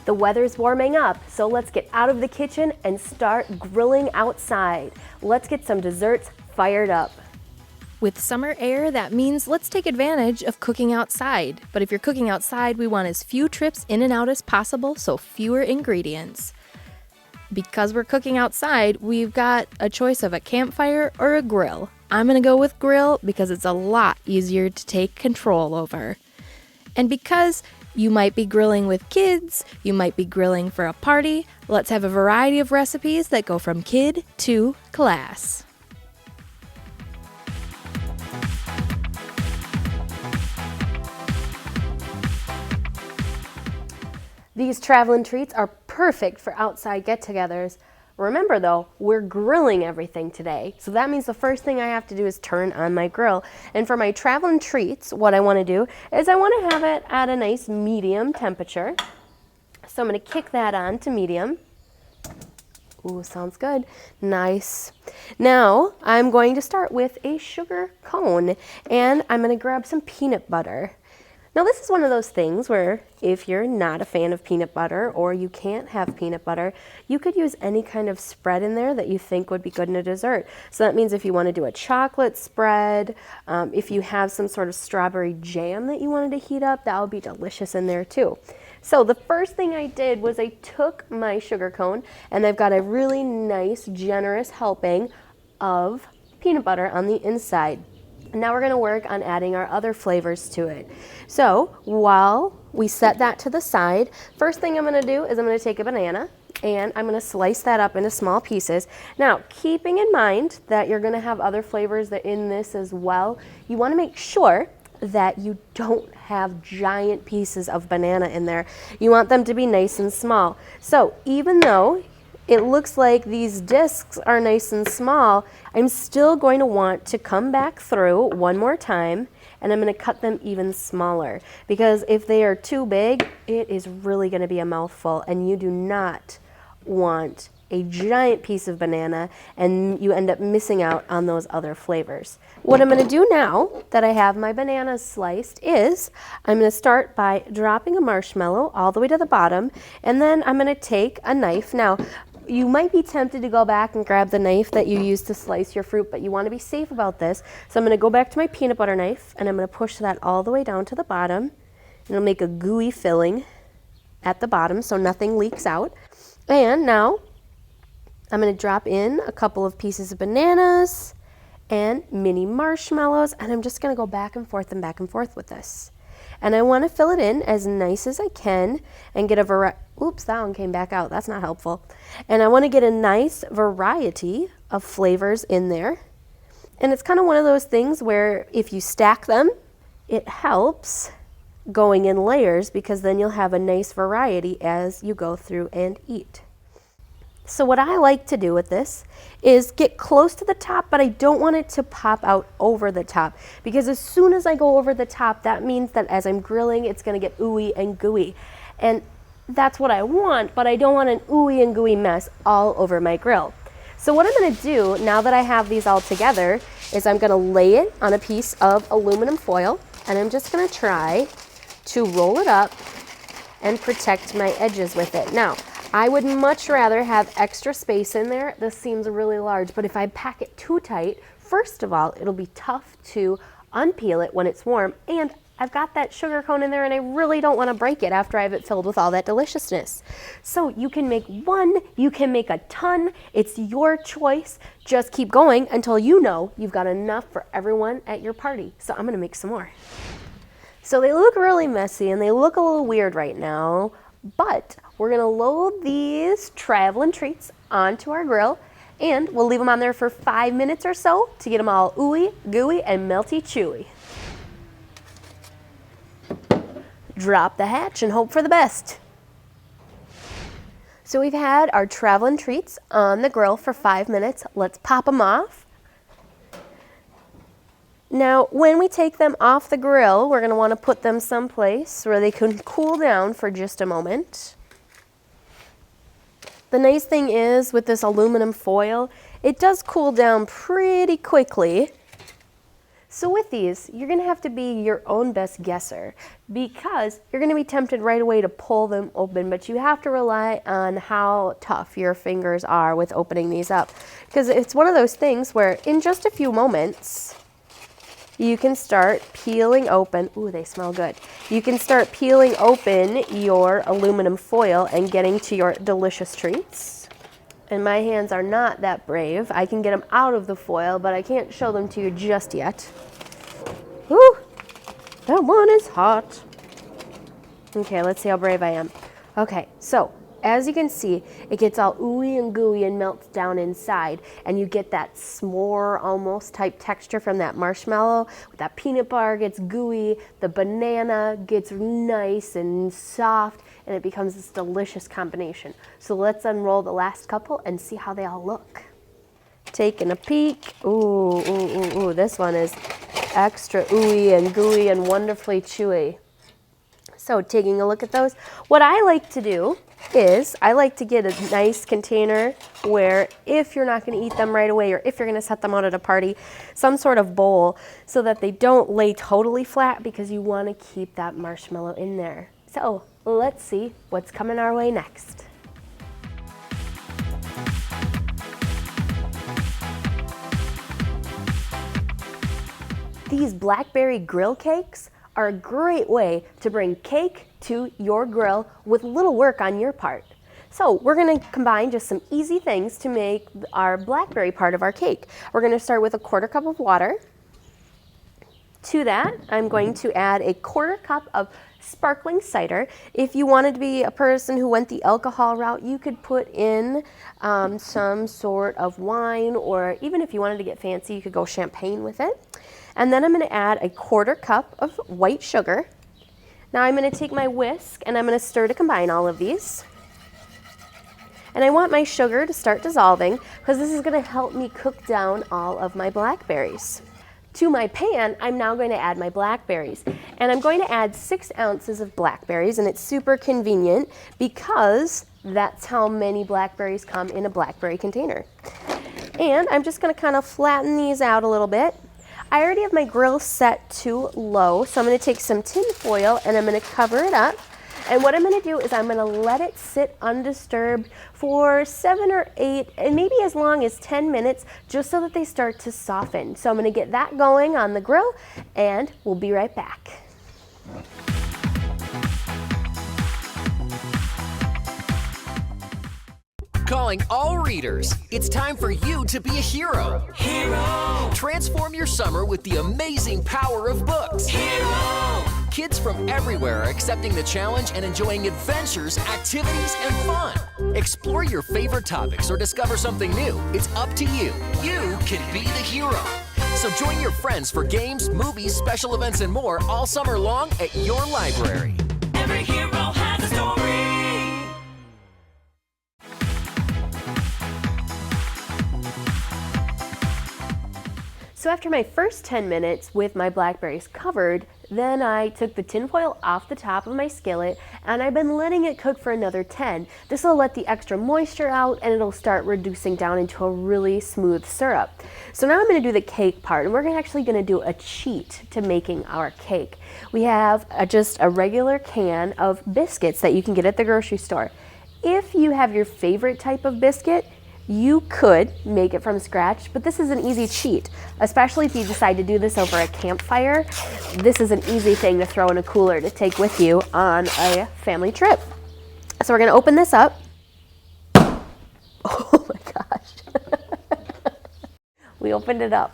The weather's warming up, so let's get out of the kitchen and start grilling outside. Let's get some desserts fired up. With summer air, that means let's take advantage of cooking outside. But if you're cooking outside, we want as few trips in and out as possible, so fewer ingredients. Because we're cooking outside, we've got a choice of a campfire or a grill. I'm gonna go with grill because it's a lot easier to take control over. And because you might be grilling with kids, you might be grilling for a party, let's have a variety of recipes that go from kid to class. These traveling treats are perfect for outside get-togethers. Remember though, we're grilling everything today, so that means the first thing I have to do is turn on my grill. And for my traveling treats, what I want to do is I want to have it at a nice medium temperature. So I'm going to kick that on to medium. Ooh, sounds good. Nice. Now I'm going to start with a sugar cone, and I'm going to grab some peanut butter. Now this is one of those things where if you're not a fan of peanut butter or you can't have peanut butter, you could use any kind of spread in there that you think would be good in a dessert. So that means if you want to do a chocolate spread, if you have some sort of strawberry jam that you wanted to heat up, that would be delicious in there too. So the first thing I did was I took my sugar cone and I've got a really nice generous helping of peanut butter on the inside. Now we're going to work on adding our other flavors to it. So while we set that to the side, first thing I'm going to do is I'm going to take a banana and I'm going to slice that up into small pieces. Now, keeping in mind that you're going to have other flavors that in this as well, you want to make sure that you don't have giant pieces of banana in there. You want them to be nice and small. So even though it looks like these discs are nice and small, I'm still going to want to come back through one more time and I'm going to cut them even smaller, because if they are too big, it is really going to be a mouthful and you do not want a giant piece of banana and you end up missing out on those other flavors. What I'm going to do now that I have my bananas sliced is I'm going to start by dropping a marshmallow all the way to the bottom, and then I'm going to take a knife. Now, you might be tempted to go back and grab the knife that you used to slice your fruit, but you want to be safe about this. So I'm going to go back to my peanut butter knife and I'm going to push that all the way down to the bottom. And it'll make a gooey filling at the bottom so nothing leaks out. And now I'm going to drop in a couple of pieces of bananas and mini marshmallows, and I'm just going to go back and forth with this. And I want to fill it in as nice as I can and get a variety. Oops, that one came back out. That's not helpful. And I want to get a nice variety of flavors in there. And it's kind of one of those things where if you stack them, it helps going in layers, because then you'll have a nice variety as you go through and eat. So what I like to do with this is get close to the top, but I don't want it to pop out over the top, because as soon as I go over the top, that means that as I'm grilling, it's going to get ooey and gooey. And that's what I want, but I don't want an ooey and gooey mess all over my grill. So what I'm going to do now that I have these all together is I'm going to lay it on a piece of aluminum foil, and I'm just going to try to roll it up and protect my edges with it. Now, I would much rather have extra space in there. This seems really large, but if I pack it too tight, first of all, it'll be tough to unpeel it when it's warm, and I've got that sugar cone in there and I really don't want to break it after I have it filled with all that deliciousness. So you can make one, you can make a ton, it's your choice. Just keep going until you know you've got enough for everyone at your party. So I'm going to make some more. So they look really messy and they look a little weird right now, but we're going to load these traveling treats onto our grill and we'll leave them on there for 5 minutes or so to get them all ooey, gooey, and melty chewy. Drop the hatch and hope for the best. So we've had our traveling treats on the grill for 5 minutes. Let's pop them off. Now, when we take them off the grill, we're going to want to put them someplace where they can cool down for just a moment. The nice thing is with this aluminum foil, it does cool down pretty quickly. So with these, you're gonna have to be your own best guesser because you're gonna be tempted right away to pull them open, but you have to rely on how tough your fingers are with opening these up. Because it's one of those things where in just a few moments, you can start peeling open, ooh, they smell good. You can start peeling open your aluminum foil and getting to your delicious treats. And my hands are not that brave. I can get them out of the foil, but I can't show them to you just yet. Ooh, that one is hot. Okay, let's see how brave I am. Okay, so as you can see, it gets all ooey and gooey and melts down inside, and you get that s'more almost type texture from that marshmallow. That peanut bar gets gooey, the banana gets nice and soft, and it becomes this delicious combination. So let's unroll the last couple and see how they all look. Taking a peek. Ooh, ooh, ooh, ooh. This one is extra ooey and gooey and wonderfully chewy. So taking a look at those, what I like to do is I like to get a nice container where if you're not going to eat them right away or if you're going to set them out at a party, some sort of bowl so that they don't lay totally flat because you want to keep that marshmallow in there. So let's see what's coming our way next. These blackberry grill cakes are a great way to bring cake to your grill with little work on your part. So we're going to combine just some easy things to make our blackberry part of our cake. We're going to start with a 1/4 cup of water. To that, I'm going to add a 1/4 cup of sparkling cider. If you wanted to be a person who went the alcohol route, you could put in some sort of wine, or even if you wanted to get fancy, you could go champagne with it. And then I'm going to add a 1/4 cup of white sugar. Now I'm going to take my whisk and I'm going to stir to combine all of these. And I want my sugar to start dissolving because this is going to help me cook down all of my blackberries. To my pan, I'm now going to add my blackberries. And I'm going to add 6 ounces of blackberries, and it's super convenient because that's how many blackberries come in a blackberry container. And I'm just going to kind of flatten these out a little bit. I already have my grill set to low, so I'm going to take some tin foil and I'm going to cover it up. And what I'm going to do is I'm going to let it sit undisturbed for 7 or 8 and maybe as long as 10 minutes just so that they start to soften. So I'm going to get that going on the grill and we'll be right back. Calling all readers, it's time for you to be a hero. Hero! Transform your summer with the amazing power of books. Hero! Kids from everywhere are accepting the challenge and enjoying adventures, activities, and fun. Explore your favorite topics or discover something new. It's up to you. You can be the hero. So join your friends for games, movies, special events, and more all summer long at your library. Every hero has a story. So after my first 10 minutes with my blackberries covered, then I took the tin foil off the top of my skillet and I've been letting it cook for another 10. This will let the extra moisture out and it'll start reducing down into a really smooth syrup. So now I'm going to do the cake part, and we're actually going to do a cheat to making our cake. We have just a regular can of biscuits that you can get at the grocery store. If you have your favorite type of biscuit, you could make it from scratch, but this is an easy cheat, especially if you decide to do this over a campfire. This is an easy thing to throw in a cooler to take with you on a family trip. So we're going to open this up. Oh my gosh. We opened it up.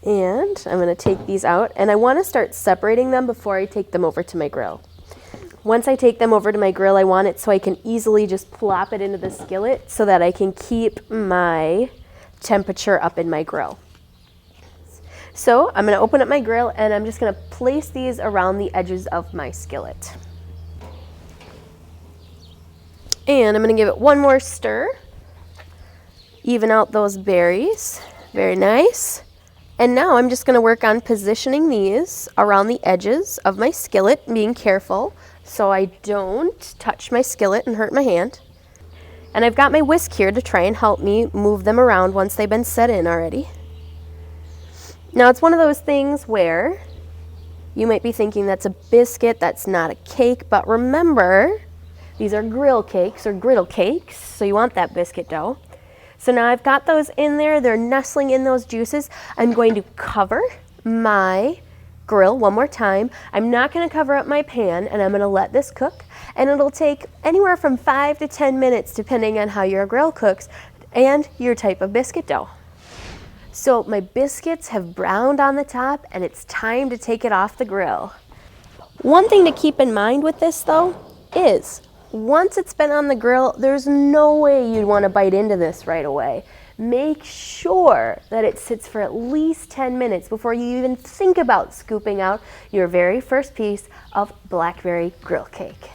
And I'm going to take these out, and I want to start separating them before I take them over to my grill. Once I take them over to my grill, I want it so I can easily just plop it into the skillet so that I can keep my temperature up in my grill. So I'm going to open up my grill and I'm just going to place these around the edges of my skillet. And I'm going to give it one more stir. Even out those berries. Very nice. And now I'm just going to work on positioning these around the edges of my skillet, being careful so I don't touch my skillet and hurt my hand. And I've got my whisk here to try and help me move them around once they've been set in already. Now it's one of those things where you might be thinking that's a biscuit, that's not a cake, but remember, these are grill cakes or griddle cakes, so you want that biscuit dough. So now I've got those in there, they're nestling in those juices. I'm going to cover my grill one more time. I'm not going to cover up my pan, and I'm going to let this cook, and it'll take anywhere from 5 to 10 minutes depending on how your grill cooks and your type of biscuit dough. So my biscuits have browned on the top, and it's time to take it off the grill. One thing to keep in mind with this though is once it's been on the grill, there's no way you'd want to bite into this right away. Make sure that it sits for at least 10 minutes before you even think about scooping out your very first piece of blackberry grill cake.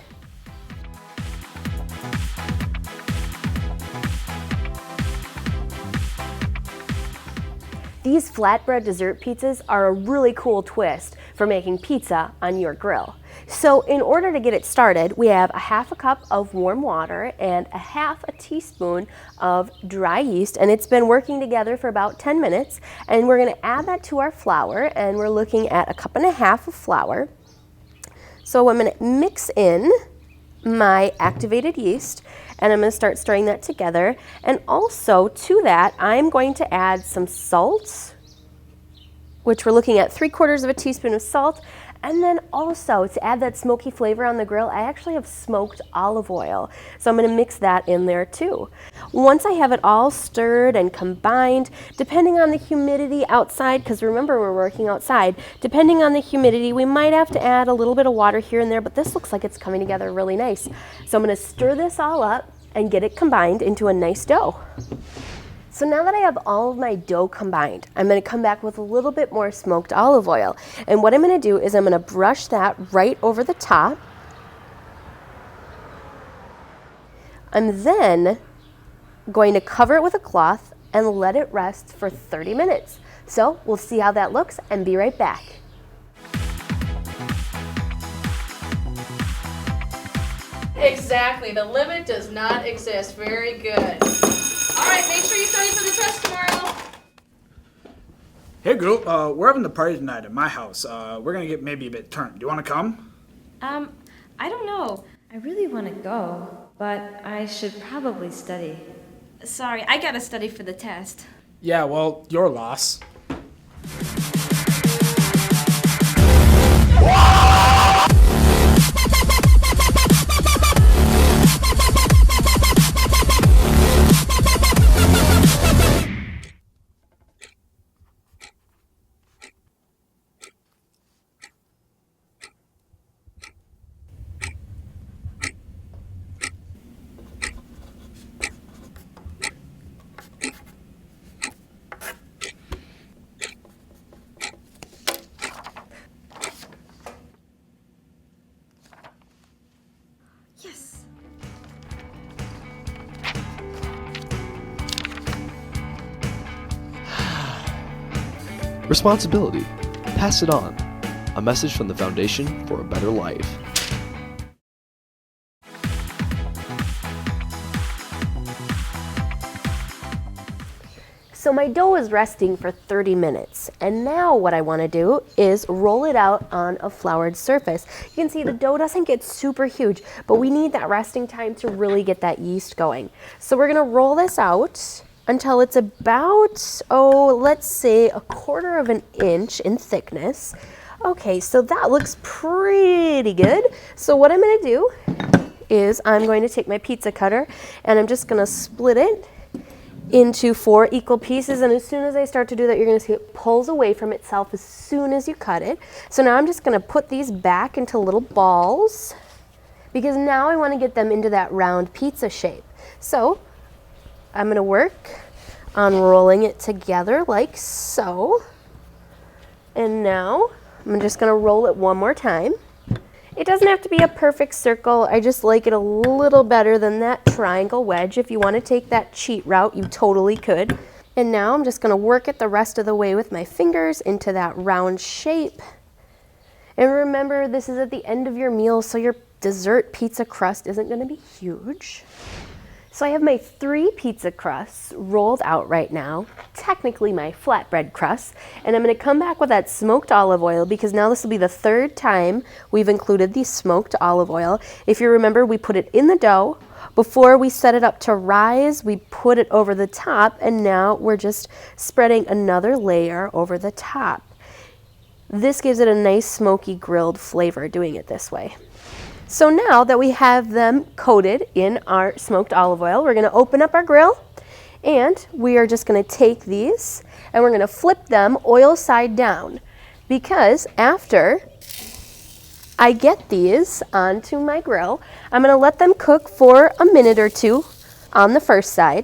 These flatbread dessert pizzas are a really cool twist for making pizza on your grill. So in order to get it started, we have a half a cup of warm water and a half a teaspoon of dry yeast, and it's been working together for about 10 minutes. And we're going to add that to our flour, and we're looking at a cup and a half of flour. So I'm going to mix in my activated yeast, and I'm going to start stirring that together. And also to that, I'm going to add some salt, which we're looking at 3/4 of a teaspoon of salt. And then also to add that smoky flavor on the grill, I actually have smoked olive oil. So I'm going to mix that in there too. Once I have it all stirred and combined, depending on the humidity outside, because remember we're working outside, depending on the humidity, we might have to add a little bit of water here and there, but this looks like it's coming together really nice. So I'm going to stir this all up and get it combined into a nice dough. So now that I have all of my dough combined, I'm going to come back with a little bit more smoked olive oil. And what I'm going to do is I'm going to brush that right over the top. I'm then going to cover it with a cloth and let it rest for 30 minutes. So we'll see how that looks and be right back. Exactly. The limit does not exist. Very good. All right, make sure you study for the test tomorrow. Hey group, we're having the party tonight at my house. We're gonna get maybe a bit turned. Do you wanna come? I don't know. I really want to go, but I should probably study. Sorry, I gotta study for the test. Yeah, well, your loss. Yes! Responsibility. Pass it on. A message from the Foundation for a Better Life. So my dough is resting for 30 minutes, and now what I want to do is roll it out on a floured surface. You can see the dough doesn't get super huge, but we need that resting time to really get that yeast going. So we're going to roll this out until it's about, let's say 1/4 of an inch in thickness. Okay, so that looks pretty good. So what I'm going to do is I'm going to take my pizza cutter and I'm just going to split it into 4 equal pieces, and as soon as I start to do that, you're going to see it pulls away from itself as soon as you cut it. So now I'm just going to put these back into little balls because now I want to get them into that round pizza shape. So I'm going to work on rolling it together like so, and now I'm just going to roll it one more time. It doesn't have to be a perfect circle. I just like it a little better than that triangle wedge. If you want to take that cheat route, you totally could. And now I'm just going to work it the rest of the way with my fingers into that round shape. And remember, this is at the end of your meal, so your dessert pizza crust isn't going to be huge. So I have my 3 pizza crusts rolled out right now, technically my flatbread crust, and I'm going to come back with that smoked olive oil because now this will be the 3rd time we've included the smoked olive oil. If you remember, we put it in the dough. Before we set it up to rise, we put it over the top, and now we're just spreading another layer over the top. This gives it a nice smoky grilled flavor doing it this way. So now that we have them coated in our smoked olive oil, we're going to open up our grill, and we are just going to take these and we're going to flip them oil side down, because after I get these onto my grill, I'm going to let them cook for a minute or 2 on the first side.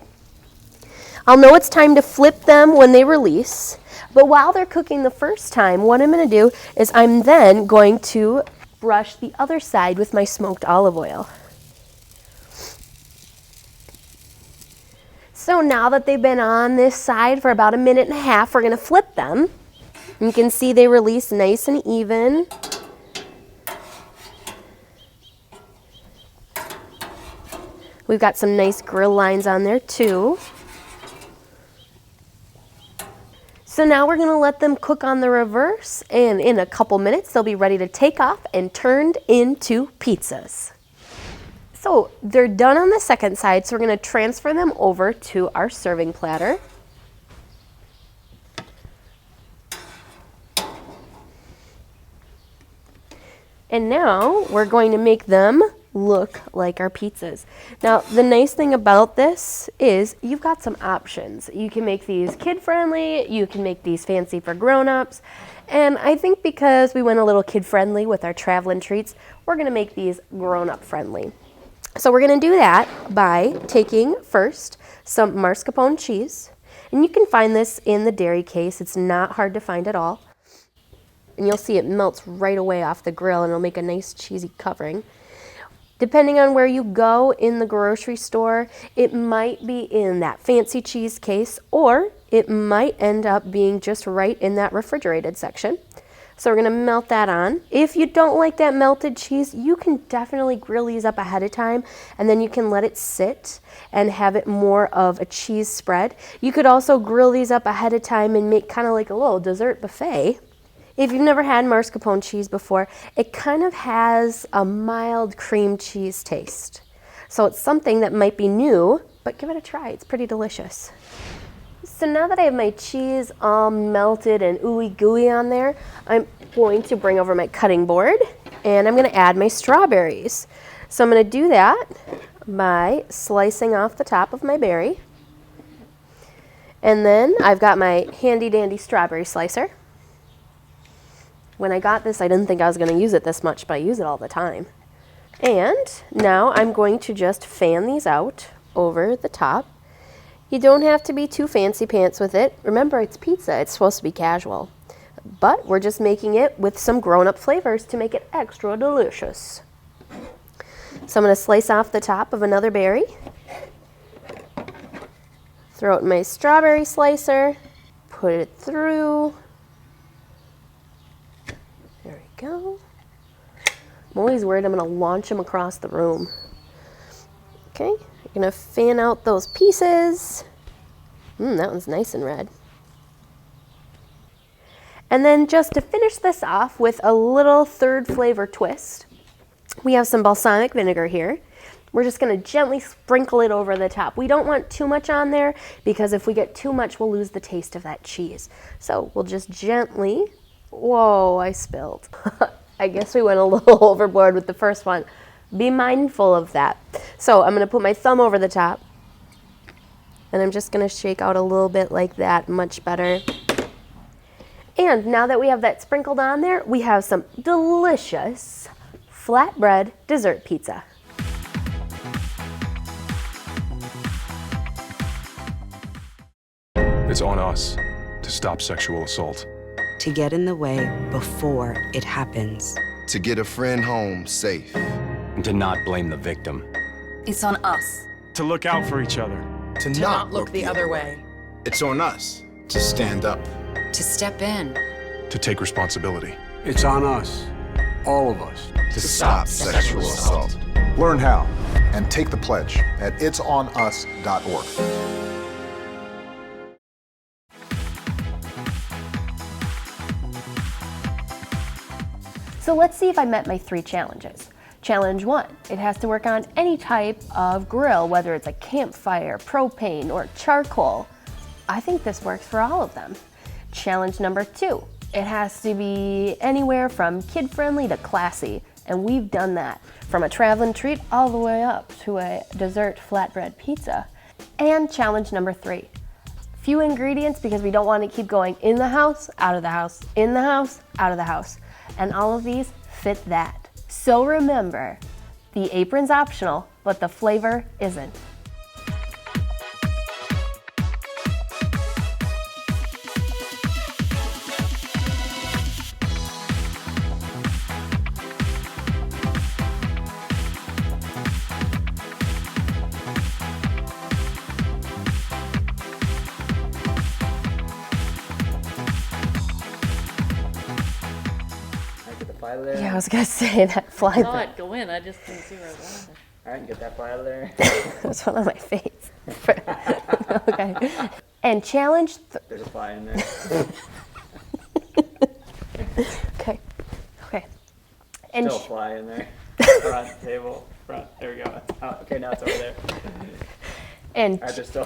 I'll know it's time to flip them when they release, but while they're cooking the first time, what I'm going to do is I'm then going to brush the other side with my smoked olive oil. So now that they've been on this side for about a minute and a half, we're going to flip them. You can see they release nice and even. We've got some nice grill lines on there too. So now we're going to let them cook on the reverse, and in a couple minutes they'll be ready to take off and turned into pizzas. So they're done on the second side, so we're going to transfer them over to our serving platter. And now we're going to make them look like our pizzas. Now, the nice thing about this is you've got some options. You can make these kid-friendly, you can make these fancy for grown-ups, and I think because we went a little kid-friendly with our traveling treats, we're going to make these grown-up friendly. So we're going to do that by taking first some mascarpone cheese, and you can find this in the dairy case. It's not hard to find at all, and you'll see it melts right away off the grill, and it'll make a nice cheesy covering. Depending on where you go in the grocery store, it might be in that fancy cheese case, or it might end up being just right in that refrigerated section. So we're going to melt that on. If you don't like that melted cheese, you can definitely grill these up ahead of time, and then you can let it sit and have it more of a cheese spread. You could also grill these up ahead of time and make kind of like a little dessert buffet. If you've never had mascarpone cheese before, it kind of has a mild cream cheese taste. So it's something that might be new, but give it a try. It's pretty delicious. So now that I have my cheese all melted and ooey gooey on there, I'm going to bring over my cutting board, and I'm going to add my strawberries. So I'm going to do that by slicing off the top of my berry. And then I've got my handy dandy strawberry slicer. When I got this, I didn't think I was going to use it this much, but I use it all the time. And now I'm going to just fan these out over the top. You don't have to be too fancy pants with it. Remember, it's pizza. It's supposed to be casual. But we're just making it with some grown-up flavors to make it extra delicious. So I'm going to slice off the top of another berry. Throw it in my strawberry slicer. Put it through. There we go. I'm always worried I'm going to launch them across the room. Okay, you're going to fan out those pieces. That one's nice and red. And then just to finish this off with a little third flavor twist, we have some balsamic vinegar here. We're just going to gently sprinkle it over the top. We don't want too much on there because if we get too much, we'll lose the taste of that cheese. So we'll just gently... Whoa, I spilled. I guess we went a little overboard with the first one. Be mindful of that. So I'm going to put my thumb over the top, and I'm just going to shake out a little bit like that, much better. And now that we have that sprinkled on there, we have some delicious flatbread dessert pizza. It's on us to stop sexual assault. To get in the way before it happens. To get a friend home safe. And to not blame the victim. It's on us. To look out for each other. To not look the other way. It's on us to stand up. To step in. To take responsibility. It's on us all of us, to stop sexual assault. Learn how and take the pledge at itsonus.org. So let's see if I met my 3 challenges. Challenge 1, it has to work on any type of grill, whether it's a campfire, propane, or charcoal. I think this works for all of them. Challenge number 2, it has to be anywhere from kid-friendly to classy, and we've done that, from a traveling treat all the way up to a dessert flatbread pizza. And challenge number 3, few ingredients because we don't want to keep going in the house, out of the house, in the house, out of the house. And all of these fit that. So remember, the apron's optional, but the flavor isn't. There. Yeah, I was gonna say that fly. I saw it go in, I just didn't see where it went. Alright, get that fly out of there. That's one on my face. Okay. And challenge. There's a fly in there. Okay. Okay. And still a fly in there. Front table. Front. There we go. Oh, okay, now it's over there. And alright, there's still.